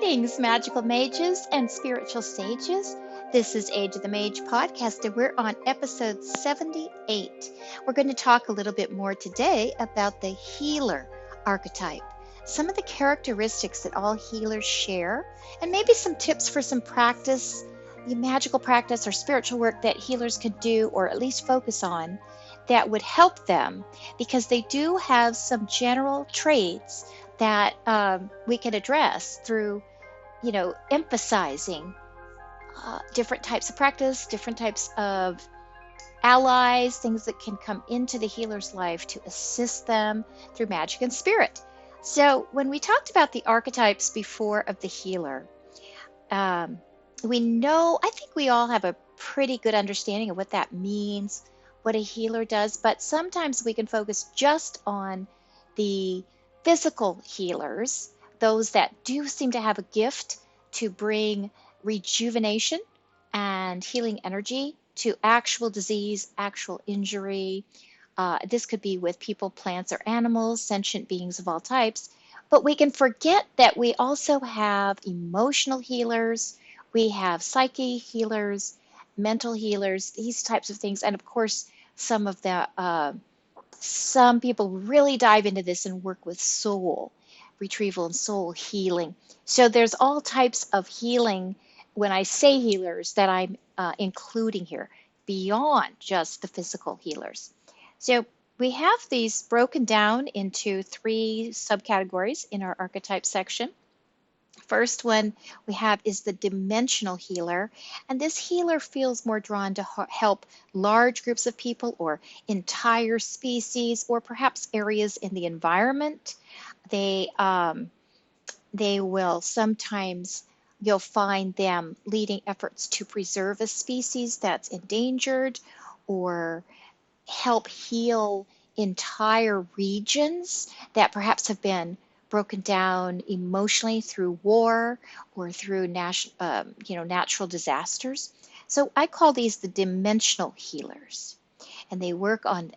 Greetings, magical mages and spiritual sages. This is Age of the Mage podcast, and we're on episode 78. We're going to talk a little bit more today about the healer archetype, some of the characteristics that all healers share, and maybe some tips for some practice, the magical practice or spiritual work that healers could do or at least focus on that would help them, because they do have some general traits that we can address through, emphasizing different types of practice, different types of allies, things that can come into the healer's life to assist them through magic and spirit. So when we talked about the archetypes before of the healer, I think we all have a pretty good understanding of what that means, what a healer does, but sometimes we can focus just on the physical healers, those that do seem to have a gift to bring rejuvenation and healing energy to actual disease, actual injury. This could be with people, plants, or animals, sentient beings of all types. But we can forget that we also have emotional healers, we have psyche healers, mental healers, these types of things. And of course, some people really dive into this and work with soul retrieval and soul healing. So there's all types of healing when I say healers that I'm including here beyond just the physical healers. So we have these broken down into 3 subcategories in our archetype section. First one we have is the dimensional healer, and this healer feels more drawn to help large groups of people or entire species or perhaps areas in the environment. They will sometimes, you'll find them leading efforts to preserve a species that's endangered or help heal entire regions that perhaps have been broken down emotionally through war or through natural disasters. So I call these the dimensional healers, and they work on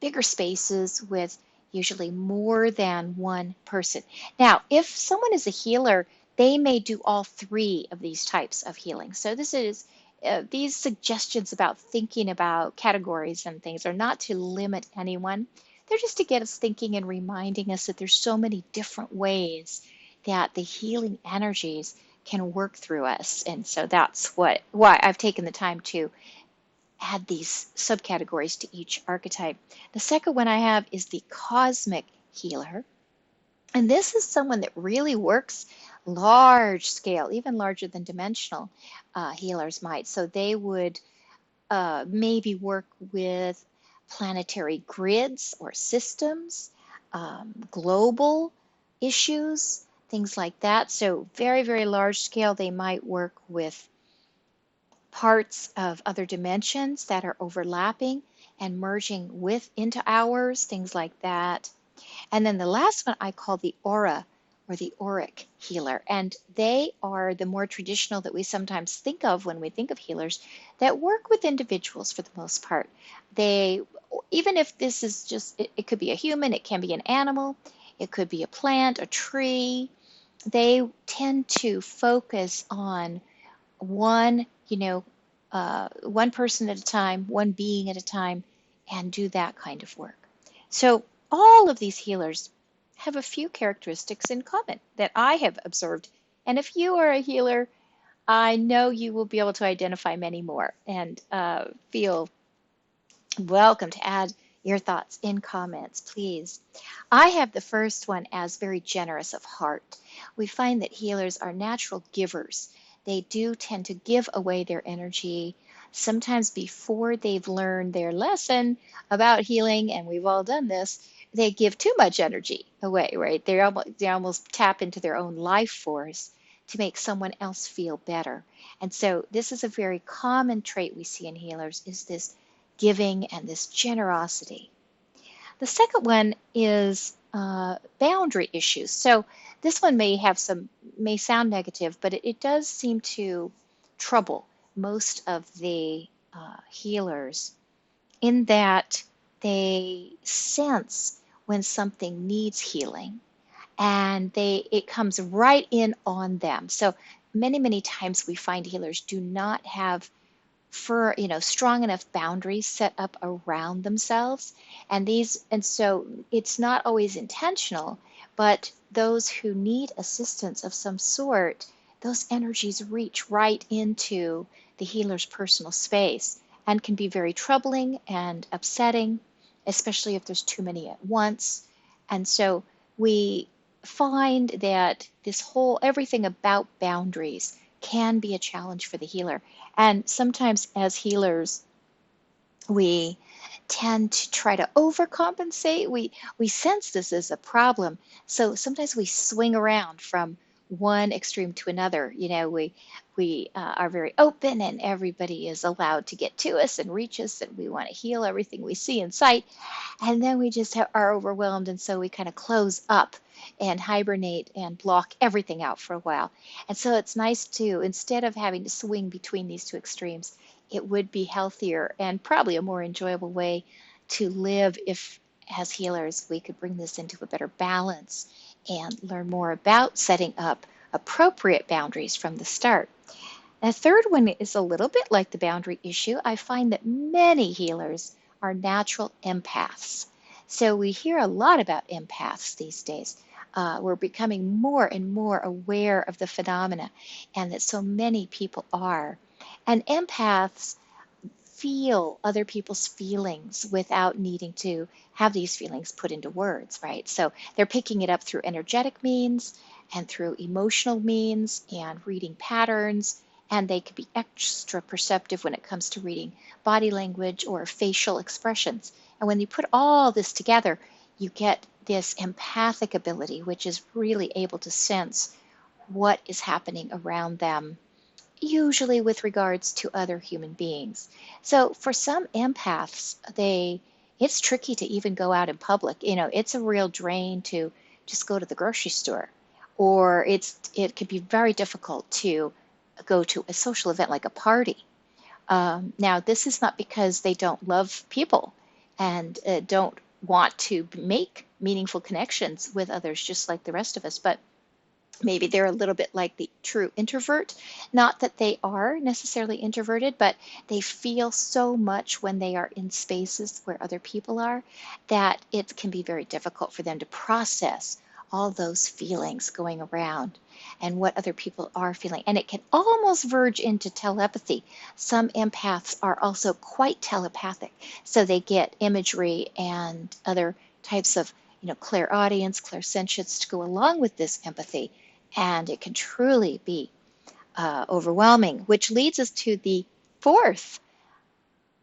bigger spaces with usually more than one person. Now, if someone is a healer, they may do all 3 of these types of healing. So this is these suggestions about thinking about categories and things are not to limit anyone. They're just to get us thinking and reminding us that there's so many different ways that the healing energies can work through us. And so that's why I've taken the time to add these subcategories to each archetype. The second one I have is the cosmic healer. And this is someone that really works large scale, even larger than dimensional healers might. So they would maybe work with planetary grids or systems, global issues, things like that. So very, very large scale, they might work with parts of other dimensions that are overlapping and merging into ours, things like that. And then the last one I call the aura or the auric healer. And they are the more traditional that we sometimes think of when we think of healers that work with individuals for the most part. Even if this is just, it could be a human, it can be an animal, it could be a plant, a tree. They tend to focus on one person at a time, one being at a time, and do that kind of work. So all of these healers have a few characteristics in common that I have observed. And if you are a healer, I know you will be able to identify many more and feel welcome to add your thoughts in comments, please. I have the first one as very generous of heart. We find that healers are natural givers. They do tend to give away their energy, sometimes before they've learned their lesson about healing, and we've all done this. They give too much energy away, right? They almost tap into their own life force to make someone else feel better. And so this is a very common trait we see in healers, is this giving and this generosity. The second one is boundary issues. So this one may sound negative, but it does seem to trouble most of the healers in that they sense when something needs healing and it comes right in on them. So many times we find healers do not have strong enough boundaries set up around themselves, and so it's not always intentional, but those who need assistance of some sort, those energies reach right into the healer's personal space and can be very troubling and upsetting, especially if there's too many at once. And so we find that this whole everything about boundaries can be a challenge for the healer. And sometimes as healers, we tend to try to overcompensate. We sense this as a problem. So sometimes we swing around from one extreme to another. We are very open and everybody is allowed to get to us and reach us, and we want to heal everything we see in sight. And then we just are overwhelmed, and so we kind of close up and hibernate and block everything out for a while. And so it's nice to, instead of having to swing between these two extremes, it would be healthier and probably a more enjoyable way to live if, as healers, we could bring this into a better balance and learn more about setting up appropriate boundaries from the start. The third one is a little bit like the boundary issue. I find that many healers are natural empaths. So we hear a lot about empaths these days. We're becoming more and more aware of the phenomena, and that so many people are. And empaths feel other people's feelings without needing to have these feelings put into words, right? So they're picking it up through energetic means and through emotional means and reading patterns, and they can be extra perceptive when it comes to reading body language or facial expressions. And when you put all this together, you get this empathic ability, which is really able to sense what is happening around them, usually with regards to other human beings. So for some empaths, it's tricky to even go out in public. It's a real drain to just go to the grocery store, or it can be very difficult to go to a social event like a party. Now, this is not because they don't love people and don't want to make meaningful connections with others, just like the rest of us, but maybe they're a little bit like the true introvert. Not that they are necessarily introverted, but they feel so much when they are in spaces where other people are that it can be very difficult for them to process all those feelings going around and what other people are feeling. And it can almost verge into telepathy. Some empaths are also quite telepathic, so they get imagery and other types of clairaudience, clairsentience to go along with this empathy, and it can truly be overwhelming, which leads us to the fourth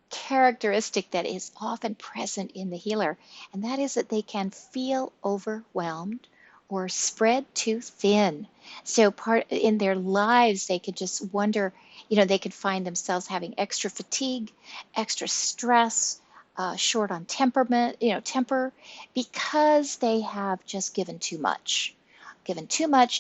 characteristic that is often present in the healer, and that is that they can feel overwhelmed or spread too thin. So part in their lives, they could just wonder, they could find themselves having extra fatigue, extra stress, short on temper, because they have just given too much,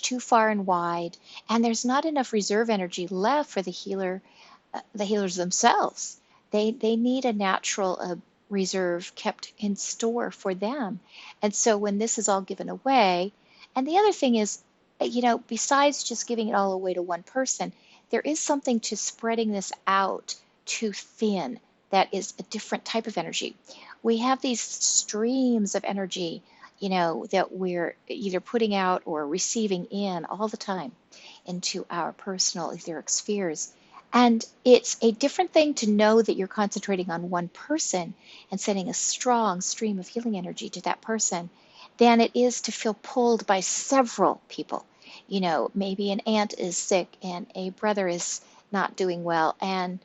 too far and wide, and there's not enough reserve energy left for the healers themselves. They need a natural reserve kept in store for them. And so when this is all given away, and the other thing is, besides just giving it all away to one person, there is something to spreading this out too thin that is a different type of energy. We have these streams of energy, that we're either putting out or receiving in all the time into our personal etheric spheres. And it's a different thing to know that you're concentrating on one person and sending a strong stream of healing energy to that person than it is to feel pulled by several people. Maybe an aunt is sick and a brother is not doing well, and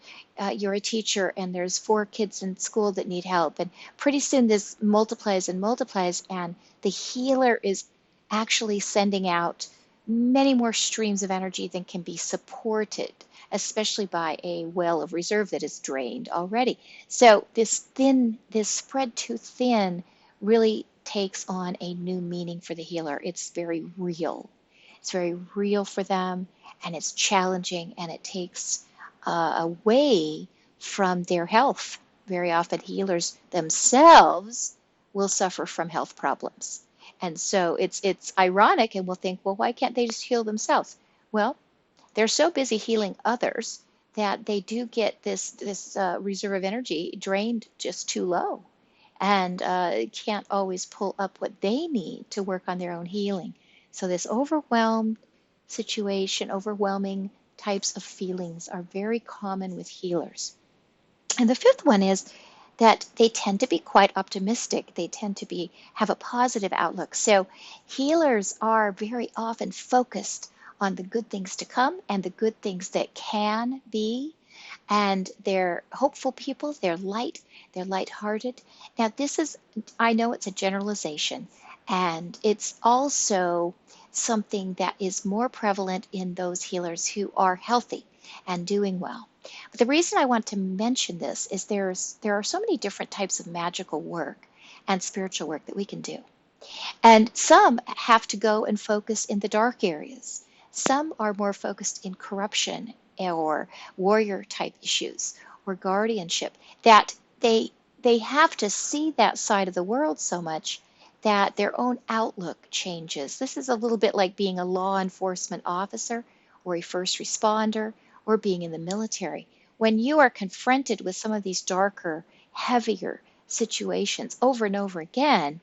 you're a teacher and there's 4 kids in school that need help, and pretty soon this multiplies and multiplies, and the healer is actually sending out many more streams of energy than can be supported, especially by a well of reserve that is drained already. So this spread too thin really takes on a new meaning for the healer. It's very real. It's very real for them, and it's challenging, and it takes away from their health. Very often healers themselves will suffer from health problems. And so it's ironic, and we'll think, well, why can't they just heal themselves? Well, they're so busy healing others that they do get this reserve of energy drained just too low, and can't always pull up what they need to work on their own healing. So this overwhelmed situation, overwhelming types of feelings are very common with healers. And the fifth one is that they tend to be quite optimistic. They tend to have a positive outlook. So healers are very often focused on the good things to come and the good things that can be. And they're hopeful people, they're lighthearted. Now this is, I know it's a generalization, and it's also something that is more prevalent in those healers who are healthy and doing well. But the reason I want to mention this is there are so many different types of magical work and spiritual work that we can do. And some have to go and focus in the dark areas. Some are more focused in corruption or warrior type issues or guardianship, that they have to see that side of the world so much that their own outlook changes. This is a little bit like being a law enforcement officer or a first responder or being in the military. When you are confronted with some of these darker, heavier situations over and over again,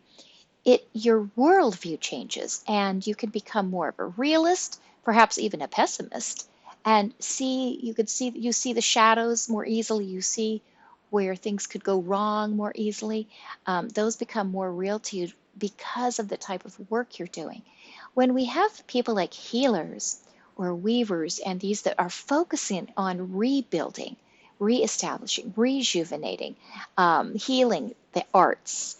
your worldview changes, and you can become more of a realist, perhaps even a pessimist, and you see the shadows more easily. You see where things could go wrong more easily. Those become more real to you because of the type of work you're doing. When we have people like healers or weavers, and these that are focusing on rebuilding, reestablishing, rejuvenating, healing the arts,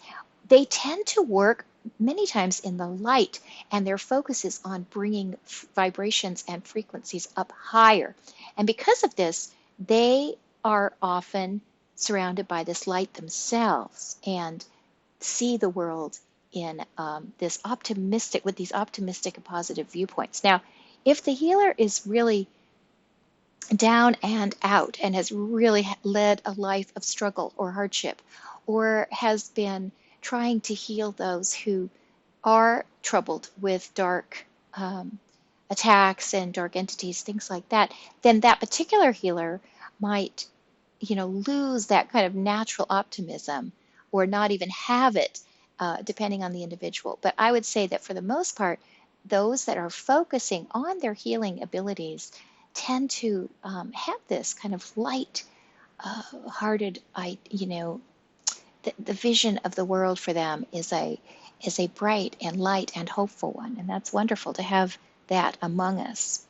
they tend to work many times in the light, and their focus is on bringing vibrations and frequencies up higher. And because of this, they are often surrounded by this light themselves and see the world in with these optimistic and positive viewpoints. Now, if the healer is really down and out and has really led a life of struggle or hardship, or has been trying to heal those who are troubled with dark attacks and dark entities, things like that, then that particular healer might, lose that kind of natural optimism or not even have it, depending on the individual. But I would say that for the most part, those that are focusing on their healing abilities tend to have this kind of light hearted, the vision of the world for them is a bright and light and hopeful one, and that's wonderful to have that among us.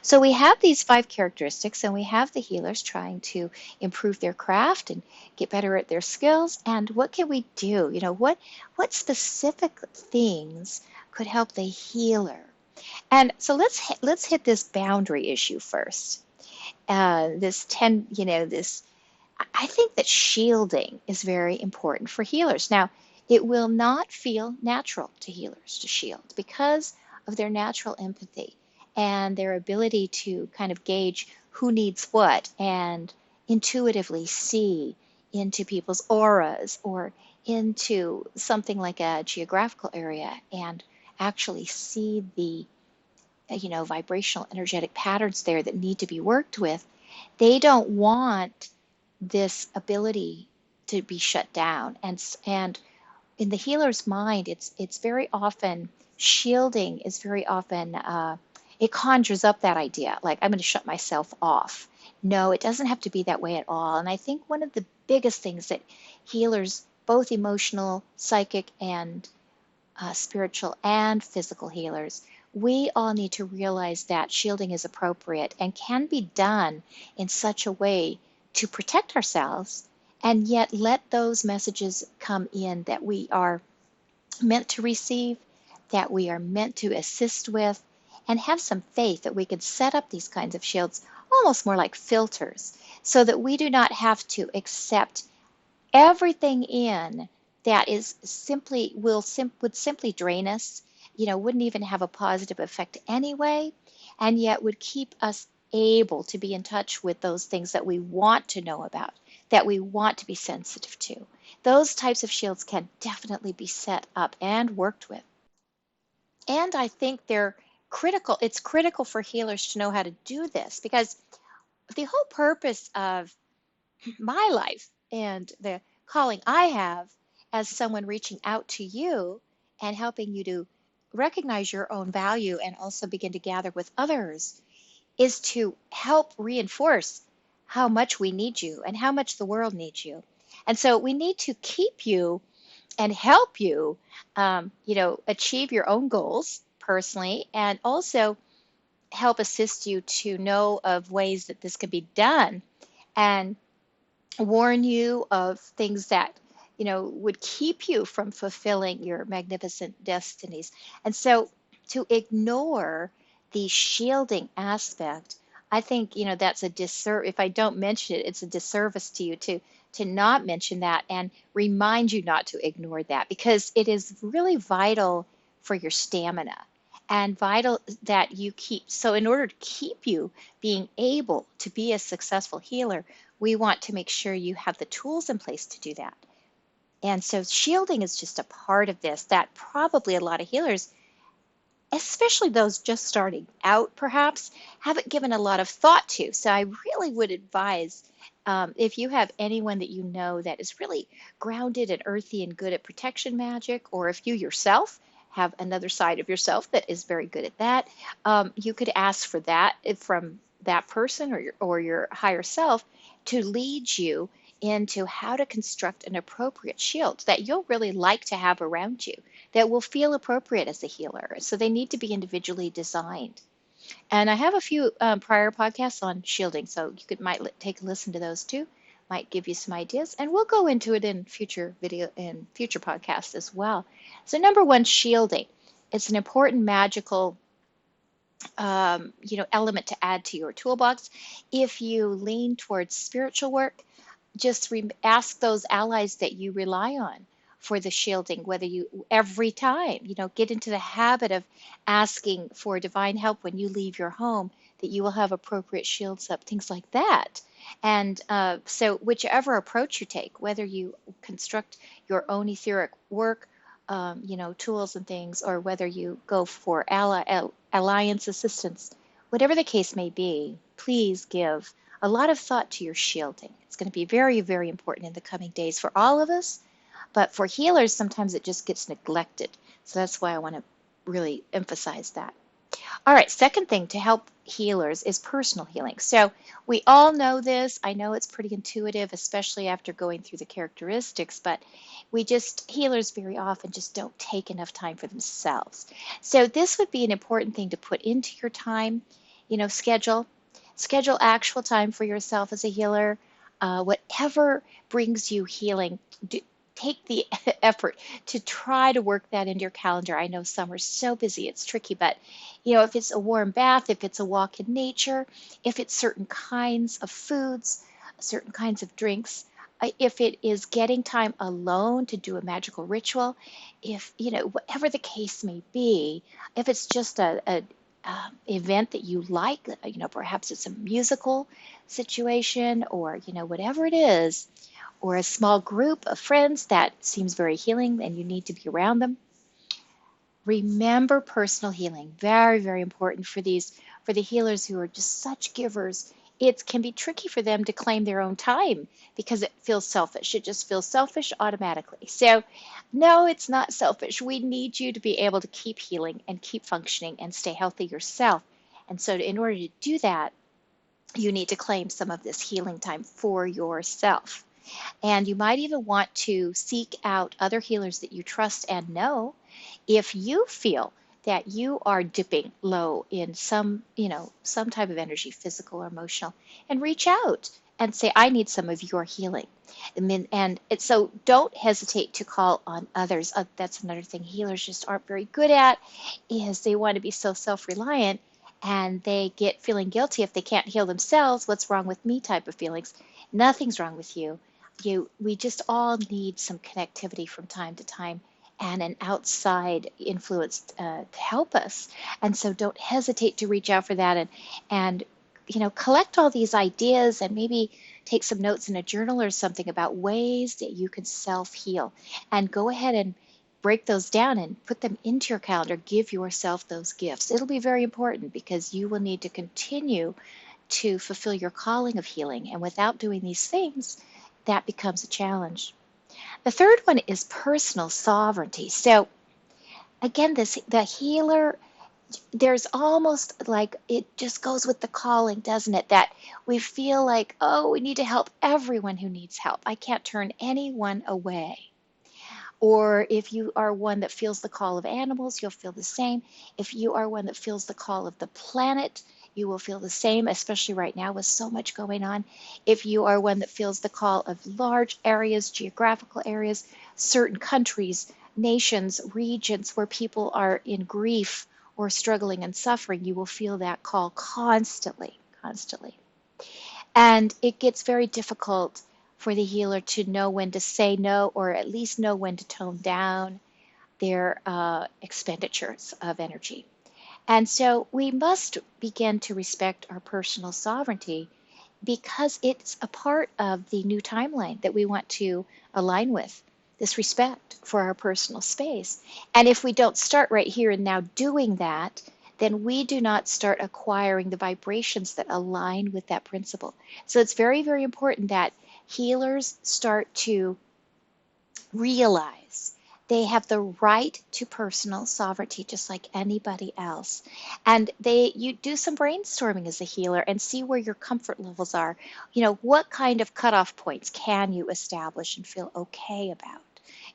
So we have these 5 characteristics, and we have the healers trying to improve their craft and get better at their skills. And what can we do? What specific things could help the healer? And so let's hit this boundary issue first. I think that shielding is very important for healers. Now, it will not feel natural to healers to shield because of their natural empathy and their ability to kind of gauge who needs what and intuitively see into people's auras or into something like a geographical area and actually see the vibrational energetic patterns there that need to be worked with. They don't want this ability to be shut down, and in the healer's mind, it's very often shielding is very often it conjures up that idea like I'm going to shut myself off. No, it doesn't have to be that way at all. And I think one of the biggest things that healers, both emotional, psychic, and spiritual and physical healers, we all need to realize that shielding is appropriate and can be done in such a way to protect ourselves and yet let those messages come in that we are meant to receive, that we are meant to assist with, and have some faith that we could set up these kinds of shields almost more like filters so that we do not have to accept everything in that is would simply drain us, wouldn't even have a positive effect anyway, and yet would keep us able to be in touch with those things that we want to know about, that we want to be sensitive to. Those types of shields can definitely be set up and worked with. And I think they're critical. It's critical for healers to know how to do this, because the whole purpose of my life and the calling I have as someone reaching out to you and helping you to recognize your own value and also begin to gather with others is to help reinforce how much we need you and how much the world needs you. And so we need to keep you and help you, achieve your own goals personally, and also help assist you to know of ways that this can be done, and warn you of things that would keep you from fulfilling your magnificent destinies. And so to ignore the shielding aspect, I think that's a disservice. If I don't mention it, it's a disservice to you to not mention that and remind you not to ignore that, because it is really vital for your stamina and vital that you keep. So in order to keep you being able to be a successful healer, we want to make sure you have the tools in place to do that. And so shielding is just a part of this that probably a lot of healers, especially those just starting out perhaps, haven't given a lot of thought to. So I really would advise, if you have anyone that you know that is really grounded and earthy and good at protection magic, or if you yourself have another side of yourself that is very good at that, you could ask for that from that person or your higher self to lead you into how to construct an appropriate shield that you'll really like to have around you, that will feel appropriate as a healer. So they need to be individually designed. And I have a few prior podcasts on shielding, so you might take a listen to those too. Might give you some ideas, and we'll go into it in future podcasts as well. So number one, shielding. It's an important magical element to add to your toolbox. If you lean towards spiritual work, just ask those allies that you rely on for the shielding, whether you every time, get into the habit of asking for divine help when you leave your home, that you will have appropriate shields up, things like that. And so whichever approach you take, whether you construct your own etheric work, tools and things, or whether you go for alliance assistance, whatever the case may be, please give a lot of thought to your shielding. It's going to be very, very important in the coming days for all of us, but for healers, sometimes it just gets neglected. So that's why I want to really emphasize that. All right, second thing to help healers is personal healing. So we all know this. I know it's pretty intuitive, especially after going through the characteristics, but healers very often just don't take enough time for themselves. So this would be an important thing to put into your time, schedule. Schedule actual time for yourself as a healer. Whatever brings you healing, take the effort to try to work that into your calendar. I know some are so busy, it's tricky, but if it's a warm bath, if it's a walk in nature, if it's certain kinds of foods, certain kinds of drinks, if it is getting time alone to do a magical ritual, if, whatever the case may be, if it's just a event that you like, perhaps it's a musical situation, or, whatever it is, or a small group of friends that seems very healing and you need to be around them. Remember personal healing. Very, very important for the healers who are just such givers. It can be tricky for them to claim their own time because it feels selfish. It just feels selfish automatically. So no, it's not selfish. We need you to be able to keep healing and keep functioning and stay healthy yourself. And so in order to do that, you need to claim some of this healing time for yourself. And you might even want to seek out other healers that you trust and know if you feel that you are dipping low in some type of energy, physical or emotional, and reach out and say, I need some of your healing. So don't hesitate to call on others. That's another thing healers just aren't very good at, is they want to be so self-reliant, and they get feeling guilty if they can't heal themselves. What's wrong with me type of feelings. Nothing's wrong with you. We just all need some connectivity from time to time, and an outside influence to help us. And so don't hesitate to reach out for that, and collect all these ideas, and maybe take some notes in a journal or something about ways that you can self-heal, and go ahead and break those down and put them into your calendar. Give yourself those gifts. It'll be very important because you will need to continue to fulfill your calling of healing. And without doing these things, that becomes a challenge. The third one is personal sovereignty. So again, the healer, there's almost like it just goes with the calling, doesn't it? That we feel like, oh, we need to help everyone who needs help. I can't turn anyone away. Or if you are one that feels the call of animals, you'll feel the same. If you are one that feels the call of the planet, you will feel the same, especially right now with so much going on. If you are one that feels the call of large areas, geographical areas, certain countries, nations, regions where people are in grief or struggling and suffering, you will feel that call constantly, constantly. And it gets very difficult for the healer to know when to say no, or at least know when to tone down their expenditures of energy. And so we must begin to respect our personal sovereignty because it's a part of the new timeline that we want to align with, this respect for our personal space. And if we don't start right here and now doing that, then we do not start acquiring the vibrations that align with that principle. So it's very, very important that healers start to realize they have the right to personal sovereignty just like anybody else. And you do some brainstorming as a healer and see where your comfort levels are. You know, what kind of cutoff points can you establish and feel okay about?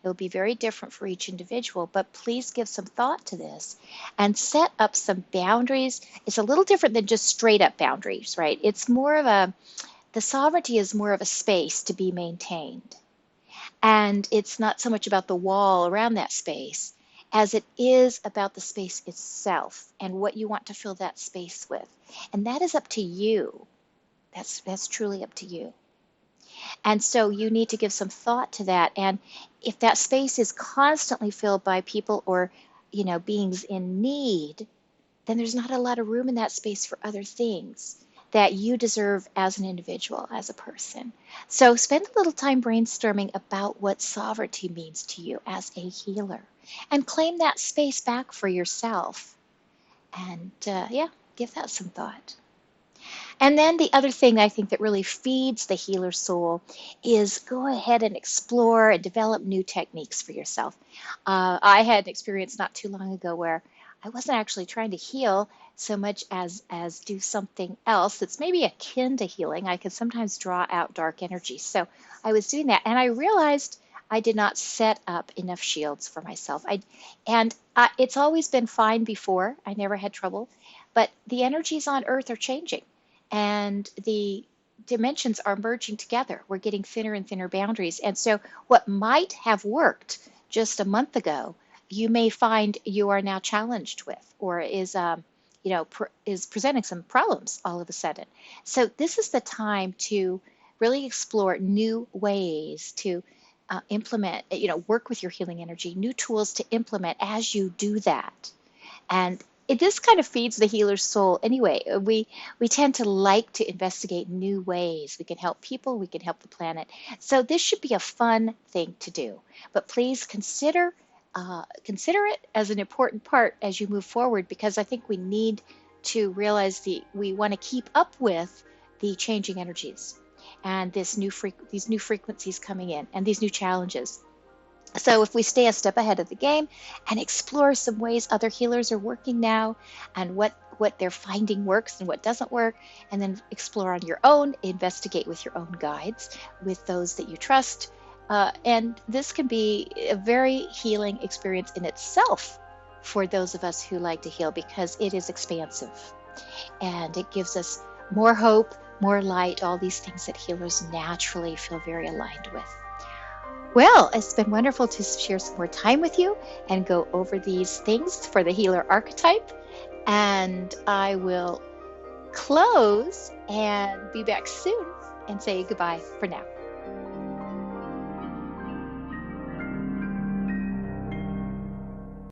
It will be very different for each individual, but please give some thought to this and set up some boundaries. It's a little different than just straight up boundaries, right? It's more of the sovereignty is more of a space to be maintained. And it's not so much about the wall around that space as it is about the space itself and what you want to fill that space with. And that is up to you. That's truly up to you. And so you need to give some thought to that. And if that space is constantly filled by people or, beings in need, then there's not a lot of room in that space for other things that you deserve as an individual, as a person. So spend a little time brainstorming about what sovereignty means to you as a healer and claim that space back for yourself. And give that some thought. And then the other thing I think that really feeds the healer soul is go ahead and explore and develop new techniques for yourself. I had an experience not too long ago where I wasn't actually trying to heal so much as do something else that's maybe akin to healing. I could sometimes draw out dark energy. So I was doing that, and I realized I did not set up enough shields for myself. It's always been fine before. I never had trouble. But the energies on Earth are changing, and the dimensions are merging together. We're getting thinner and thinner boundaries. And so what might have worked just a month ago, you may find you are now challenged with, or is presenting some problems all of a sudden. So this is the time to really explore new ways to implement, work with your healing energy, new tools to implement as you do that. And this kind of feeds the healer's soul anyway. We tend to like to investigate new ways. We can help people, we can help the planet. So this should be a fun thing to do. But please consider it as an important part as you move forward, because I think we need to realize we want to keep up with the changing energies and these new frequencies coming in and these new challenges. So if we stay a step ahead of the game and explore some ways other healers are working now and what they're finding works and what doesn't work, and then explore on your own, investigate with your own guides, with those that you trust. And this can be a very healing experience in itself for those of us who like to heal, because it is expansive and it gives us more hope, more light, all these things that healers naturally feel very aligned with. Well, it's been wonderful to share some more time with you and go over these things for the healer archetype. And I will close and be back soon and say goodbye for now.